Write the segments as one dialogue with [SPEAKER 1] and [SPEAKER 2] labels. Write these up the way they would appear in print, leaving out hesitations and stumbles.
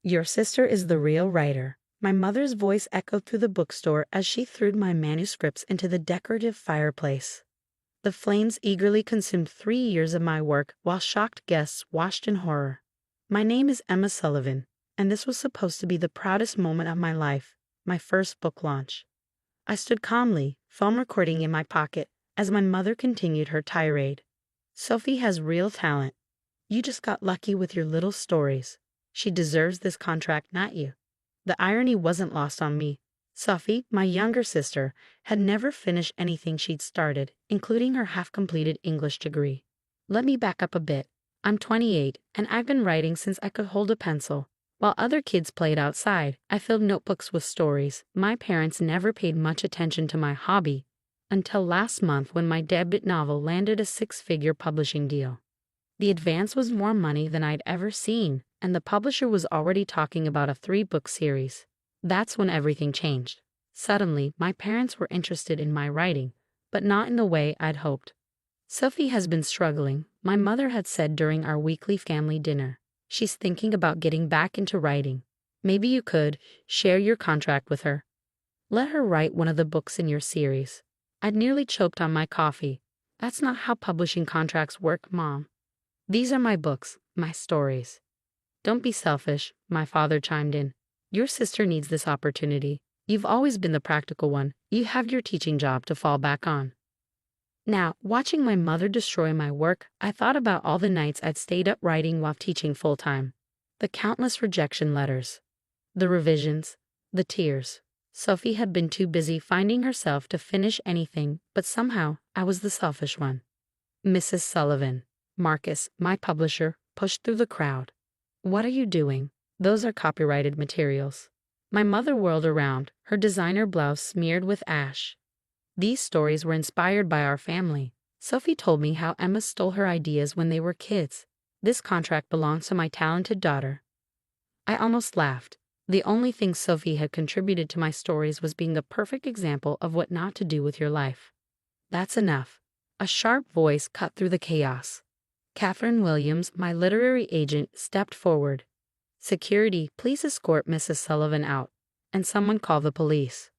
[SPEAKER 1] Your sister is the real writer. My mother's voice echoed through the bookstore as she threw my manuscripts into the decorative fireplace. The flames eagerly consumed 3 years of my work while shocked guests watched in horror. My name is Emma Sullivan, and this was supposed to be the proudest moment of my life, my first book launch. I stood calmly, phone recording in my pocket, as my mother continued her tirade. Sophie has real talent. You just got lucky with your little stories. She deserves this contract, not you. The irony wasn't lost on me. Sophie, my younger sister, had never finished anything she'd started, including her half-completed English degree. Let me back up a bit. I'm 28, and I've been writing since I could hold a pencil. While other kids played outside, I filled notebooks with stories. My parents never paid much attention to my hobby, until last month when my debut novel landed a 6-figure publishing deal. The advance was more money than I'd ever seen, and the publisher was already talking about a 3-book series. That's when everything changed. Suddenly, my parents were interested in my writing, but not in the way I'd hoped. Sophie has been struggling, my mother had said during our weekly family dinner. She's thinking about getting back into writing. Maybe you could share your contract with her. Let her write one of the books in your series. I'd nearly choked on my coffee. That's not how publishing contracts work, Mom. These are my books, my stories. Don't be selfish, my father chimed in. Your sister needs this opportunity. You've always been the practical one. You have your teaching job to fall back on. Now, watching my mother destroy my work, I thought about all the nights I'd stayed up writing while teaching full-time. The countless rejection letters. The revisions. The tears. Sophie had been too busy finding herself to finish anything, but somehow I was the selfish one. Mrs. Sullivan. Marcus, my publisher, pushed through the crowd. What are you doing? Those are copyrighted materials. My mother whirled around, her designer blouse smeared with ash. These stories were inspired by our family. Sophie told me how Emma stole her ideas when they were kids. This contract belongs to my talented daughter. I almost laughed. The only thing Sophie had contributed to my stories was being a perfect example of what not to do with your life. That's enough. A sharp voice cut through the chaos. Catherine Williams, my literary agent, stepped forward. Security, please escort Mrs. Sullivan out. And someone call the police.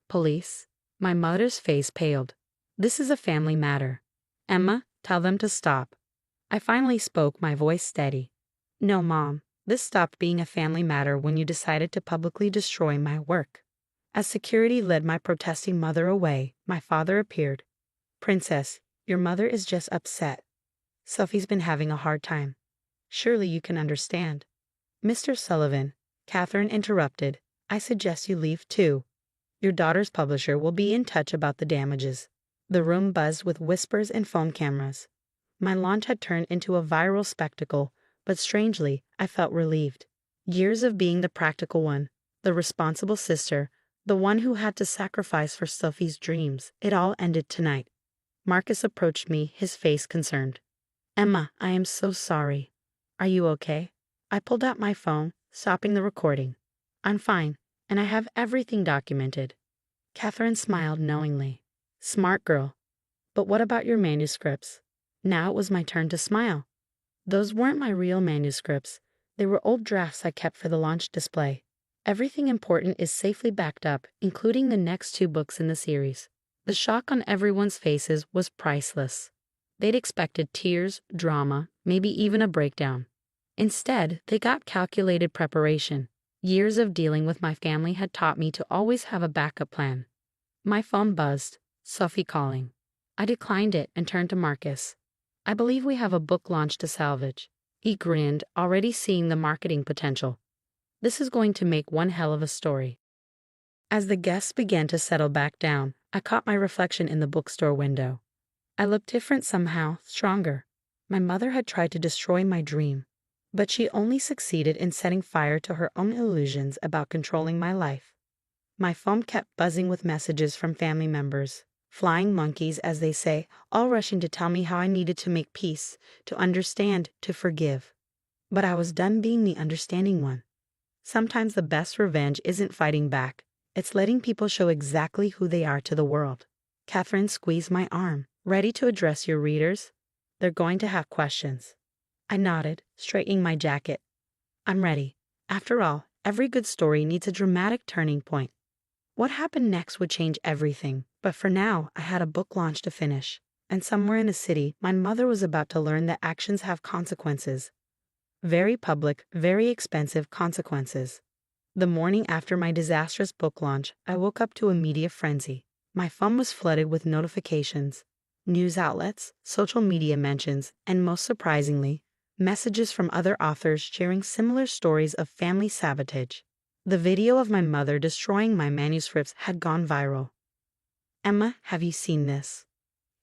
[SPEAKER 1] Police? My mother's face paled. This is a family matter. Emma, tell them to stop. I finally spoke, my voice steady. No, Mom, this stopped being a family matter when you decided to publicly destroy my work. As security led my protesting mother away, my father appeared. Princess, your mother is just upset. Sophie's been having a hard time. Surely you can understand. Mr. Sullivan, Catherine interrupted, I suggest you leave too. Your daughter's publisher will be in touch about the damages. The room buzzed with whispers and phone cameras. My launch had turned into a viral spectacle, but strangely, I felt relieved. Years of being the practical one, the responsible sister, the one who had to sacrifice for Sophie's dreams, it all ended tonight. Marcus approached me, his face concerned. Emma, I am so sorry. Are you okay? I pulled out my phone, stopping the recording. I'm fine, and I have everything documented. Catherine smiled knowingly. Smart girl. But what about your manuscripts? Now it was my turn to smile. Those weren't my real manuscripts. They were old drafts I kept for the launch display. Everything important is safely backed up, including the next 2 books in the series. The shock on everyone's faces was priceless. They'd expected tears, drama, maybe even a breakdown. Instead, they got calculated preparation. Years of dealing with my family had taught me to always have a backup plan. My phone buzzed. Sophie calling. I declined it and turned to Marcus. I believe we have a book launch to salvage. He grinned, already seeing the marketing potential. This is going to make one hell of a story. As the guests began to settle back down, I caught my reflection in the bookstore window. I looked different somehow, stronger. My mother had tried to destroy my dream, but she only succeeded in setting fire to her own illusions about controlling my life. My phone kept buzzing with messages from family members, flying monkeys, as they say, all rushing to tell me how I needed to make peace, to understand, to forgive. But I was done being the understanding one. Sometimes the best revenge isn't fighting back. It's letting people show exactly who they are to the world. Catherine squeezed my arm. Ready to address your readers? They're going to have questions. I nodded, straightening my jacket. I'm ready. After all, every good story needs a dramatic turning point. What happened next would change everything, but for now, I had a book launch to finish. And somewhere in a city, my mother was about to learn that actions have consequences. Very public, very expensive consequences. The morning after my disastrous book launch, I woke up to a media frenzy. My phone was flooded with notifications, news outlets, social media mentions, and most surprisingly, messages from other authors sharing similar stories of family sabotage. The video of my mother destroying my manuscripts had gone viral. "Emma, have you seen this?"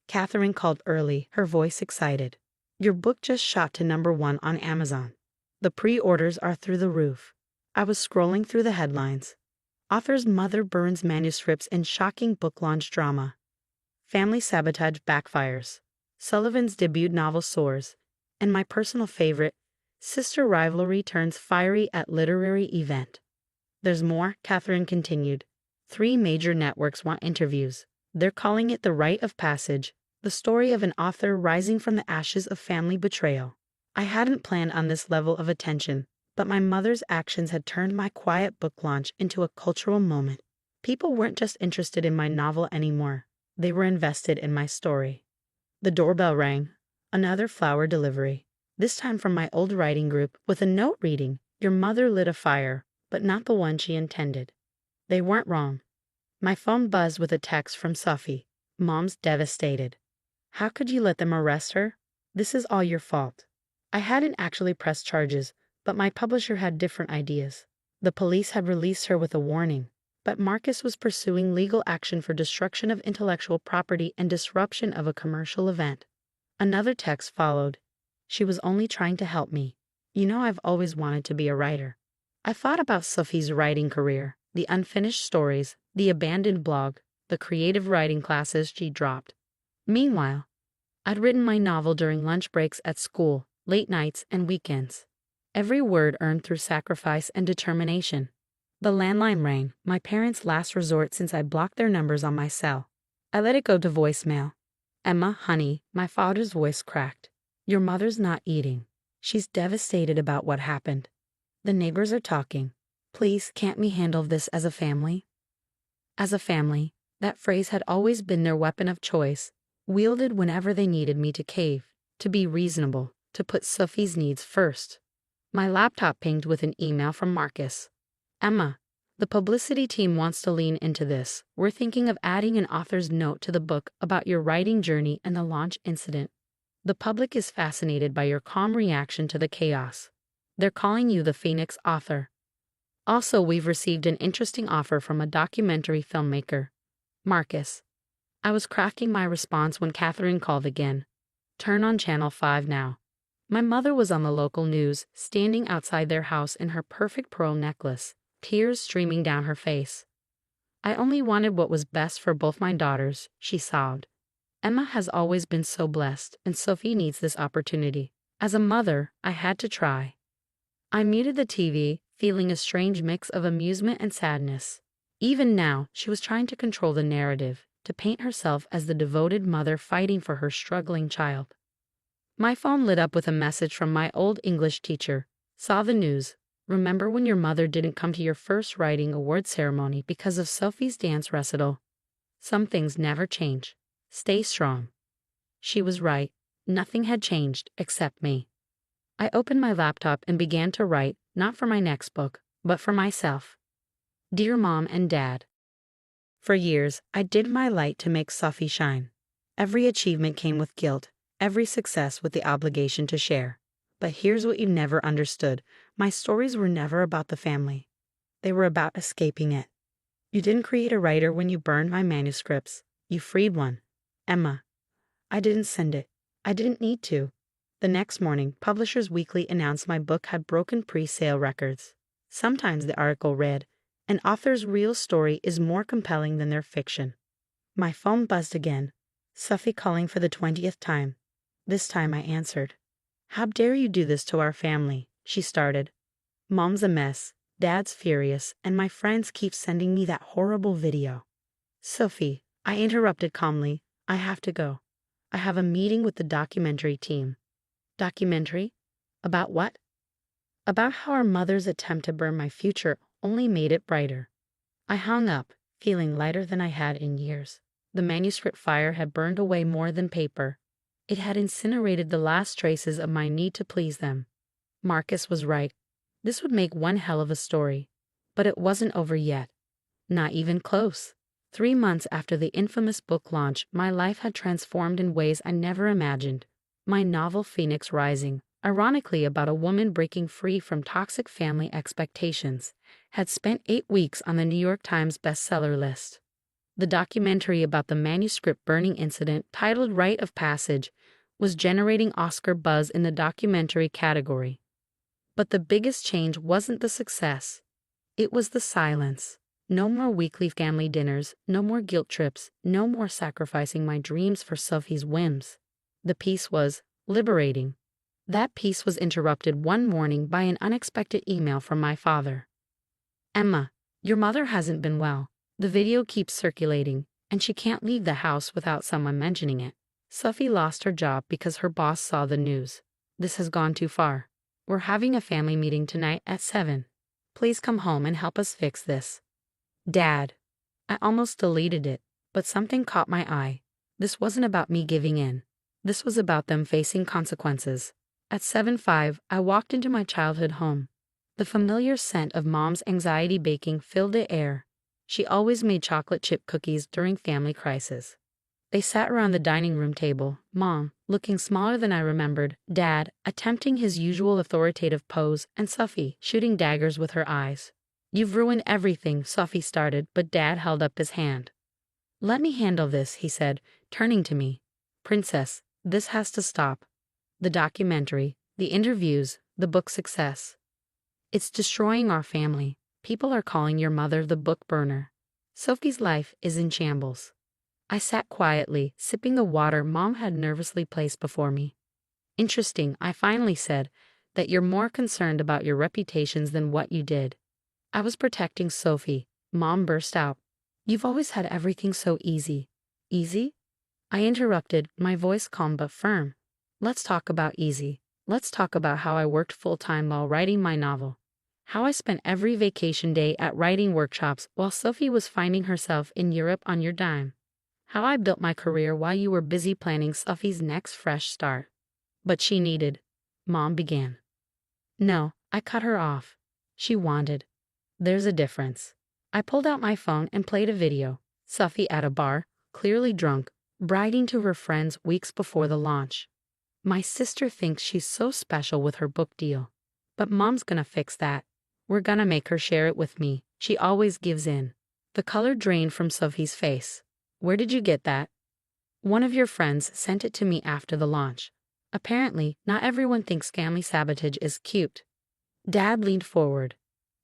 [SPEAKER 1] Catherine called early, her voice excited. "Your book just shot to #1 on Amazon. The pre-orders are through the roof." I was scrolling through the headlines. Author's mother burns manuscripts in shocking book launch drama. Family sabotage backfires. Sullivan's debut novel soars. And my personal favorite, sister rivalry turns fiery at literary event. "There's more," Catherine continued. "3 major networks want interviews. They're calling it the rite of passage, the story of an author rising from the ashes of family betrayal." I hadn't planned on this level of attention, but my mother's actions had turned my quiet book launch into a cultural moment. People weren't just interested in my novel anymore. They were invested in my story. The doorbell rang. Another flower delivery. This time from my old writing group with a note reading, "Your mother lit a fire, but not the one she intended." They weren't wrong. My phone buzzed with a text from Sophie. "Mom's devastated. How could you let them arrest her? This is all your fault." I hadn't actually pressed charges, but my publisher had different ideas. The police had released her with a warning, but Marcus was pursuing legal action for destruction of intellectual property and disruption of a commercial event. Another text followed. "She was only trying to help me. You know, I've always wanted to be a writer." I thought about Sophie's writing career, the unfinished stories, the abandoned blog, the creative writing classes she dropped. Meanwhile, I'd written my novel during lunch breaks at school, late nights, and weekends. Every word earned through sacrifice and determination. The landline rang, my parents' last resort since I blocked their numbers on my cell. I let it go to voicemail. "Emma, honey," my father's voice cracked. "Your mother's not eating. She's devastated about what happened. The neighbors are talking. Please, can't we handle this as a family?" As a family, that phrase had always been their weapon of choice, wielded whenever they needed me to cave, to be reasonable, to put Sophie's needs first. My laptop pinged with an email from Marcus. "Emma, the publicity team wants to lean into this. We're thinking of adding an author's note to the book about your writing journey and the launch incident. The public is fascinated by your calm reaction to the chaos. They're calling you the Phoenix author. Also, we've received an interesting offer from a documentary filmmaker." Marcus. I was crafting my response when Catherine called again. "Turn on Channel 5 now." My mother was on the local news, standing outside their house in her perfect pearl necklace, tears streaming down her face. "I only wanted what was best for both my daughters," she sobbed. "Emma has always been so blessed, and Sophie needs this opportunity. As a mother, I had to try." I muted the TV, feeling a strange mix of amusement and sadness. Even now, she was trying to control the narrative, to paint herself as the devoted mother fighting for her struggling child. My phone lit up with a message from my old English teacher. "Saw the news. Remember when your mother didn't come to your first writing award ceremony because of Sophie's dance recital? Some things never change. Stay strong." She was right. Nothing had changed except me. I opened my laptop and began to write, not for my next book, but for myself. "Dear Mom and Dad. For years, I did my light to make Sophie shine. Every achievement came with guilt, every success with the obligation to share. But here's what you never understood. My stories were never about the family. They were about escaping it. You didn't create a writer when you burned my manuscripts. You freed one. Emma. I didn't send it. I didn't need to." The next morning, Publishers Weekly announced my book had broken pre-sale records. Sometimes the article read, "An author's real story is more compelling than their fiction." My phone buzzed again. Sophie calling for the 20th time. This time I answered. "How dare you do this to our family?" she started. "Mom's a mess, Dad's furious, and my friends keep sending me that horrible video." "Sophie," I interrupted calmly, "I have to go. I have a meeting with the documentary team." "Documentary? About what?" about how our mother's attempt to burn my future only made it brighter. I hung up, feeling lighter than I had in years. The manuscript fire had burned away more than paper. It had incinerated the last traces of my need to please them. Marcus was right. This would make one hell of a story. But it wasn't over yet. Not even close. 3 months after the infamous book launch, my life had transformed in ways I never imagined. My novel Phoenix Rising, ironically about a woman breaking free from toxic family expectations, had spent 8 weeks on the New York Times bestseller list. The documentary about the manuscript burning incident, titled Rite of Passage, was generating Oscar buzz in the documentary category. But the biggest change wasn't the success. It was the silence. No more weekly family dinners, no more guilt trips, no more sacrificing my dreams for Sophie's whims. The peace was liberating. That peace was interrupted one morning by an unexpected email from my father. "Emma, your mother hasn't been well. The video keeps circulating, and she can't leave the house without someone mentioning it. Sophie lost her job because her boss saw the news. This has gone too far. We're having a family meeting tonight at 7. Please come home and help us fix this." Dad. I almost deleted it, but something caught my eye. This wasn't about me giving in. This was about them facing consequences. At 7:05, I walked into my childhood home. The familiar scent of Mom's anxiety baking filled the air. She always made chocolate chip cookies during family crisis. They sat around the dining room table, Mom, looking smaller than I remembered, Dad, attempting his usual authoritative pose, and Sophie, shooting daggers with her eyes. "You've ruined everything," Sophie started, but Dad held up his hand. "Let me handle this," he said, turning to me. "Princess, this has to stop. The documentary, the interviews, the book success. It's destroying our family. People are calling your mother the book burner. Sophie's life is in shambles." I sat quietly, sipping the water Mom had nervously placed before me. "Interesting," I finally said, "that you're more concerned about your reputations than what you did." "I was protecting Sophie," Mom burst out. "You've always had everything so easy." "Easy?" I interrupted, my voice calm but firm. "Let's talk about easy. Let's talk about how I worked full-time while writing my novel. How I spent every vacation day at writing workshops while Sophie was finding herself in Europe on your dime. How I built my career while you were busy planning Sophie's next fresh start." "But she needed," Mom began. "No," I cut her off. She wanted. "There's a difference." I pulled out my phone and played a video. Sophie at a bar, clearly drunk, bragging to her friends weeks before the launch. "My sister thinks she's so special with her book deal. But Mom's gonna fix that. We're gonna make her share it with me. She always gives in." The color drained from Sophie's face. "Where did you get that?" "One of your friends sent it to me after the launch. Apparently, not everyone thinks family sabotage is cute." Dad leaned forward.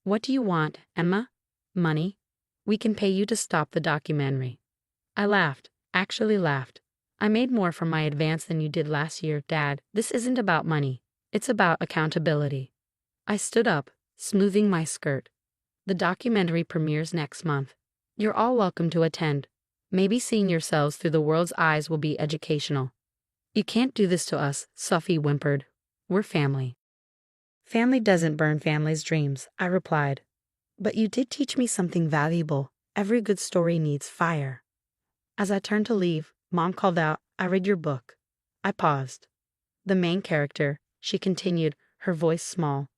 [SPEAKER 1] "What do you want, Emma? Money? We can pay you to stop the documentary." I laughed, actually laughed. "I made more from my advance than you did last year, Dad. This isn't about money. It's about accountability." I stood up, smoothing my skirt. "The documentary premieres next month. You're all welcome to attend. Maybe seeing yourselves through the world's eyes will be educational." "You can't do this to us," Sophie whimpered. "We're family." "Family doesn't burn family's dreams," I replied. "But you did teach me something valuable. Every good story needs fire." As I turned to leave, Mom called out, "I read your book." I paused. "The main character," she continued, her voice small.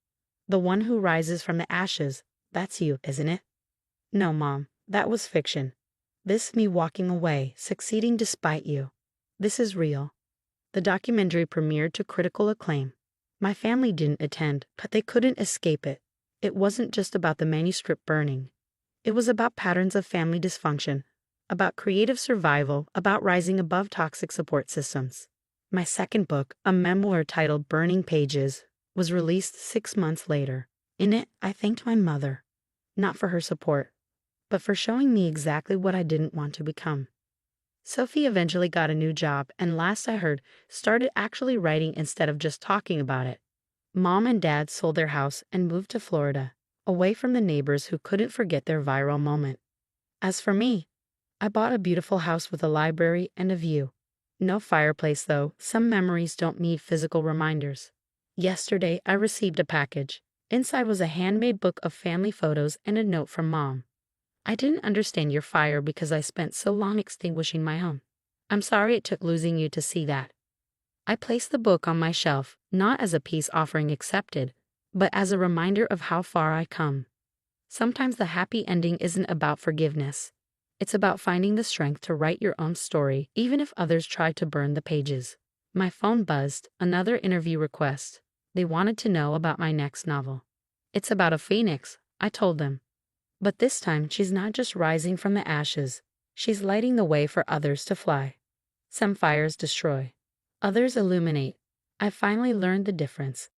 [SPEAKER 1] "The one who rises from the ashes. That's you, isn't it?" "No, Mom, that was fiction. This me walking away, succeeding despite you. This is real." The documentary premiered to critical acclaim. My family didn't attend, but they couldn't escape it. It wasn't just about the manuscript burning. It was about patterns of family dysfunction, about creative survival, about rising above toxic support systems. My second book, a memoir titled Burning Pages, was released 6 months later. In it, I thanked my mother, not for her support, but for showing me exactly what I didn't want to become. Sophie eventually got a new job and, last I heard, started actually writing instead of just talking about it. Mom and Dad sold their house and moved to Florida, away from the neighbors who couldn't forget their viral moment. As for me, I bought a beautiful house with a library and a view. No fireplace, though. Some memories don't need physical reminders. Yesterday, I received a package. Inside was a handmade book of family photos and a note from Mom. I didn't understand your fire because I spent so long extinguishing my own. I'm sorry it took losing you to see that. I placed the book on my shelf, not as a peace offering accepted, but as a reminder of how far I come. Sometimes the happy ending isn't about forgiveness. It's about finding the strength to write your own story, even if others try to burn the pages. My phone buzzed, another interview request. They wanted to know about my next novel. It's about a phoenix, I told them. But this time, she's not just rising from the ashes. She's lighting the way for others to fly. Some fires destroy. Others illuminate. I finally learned the difference.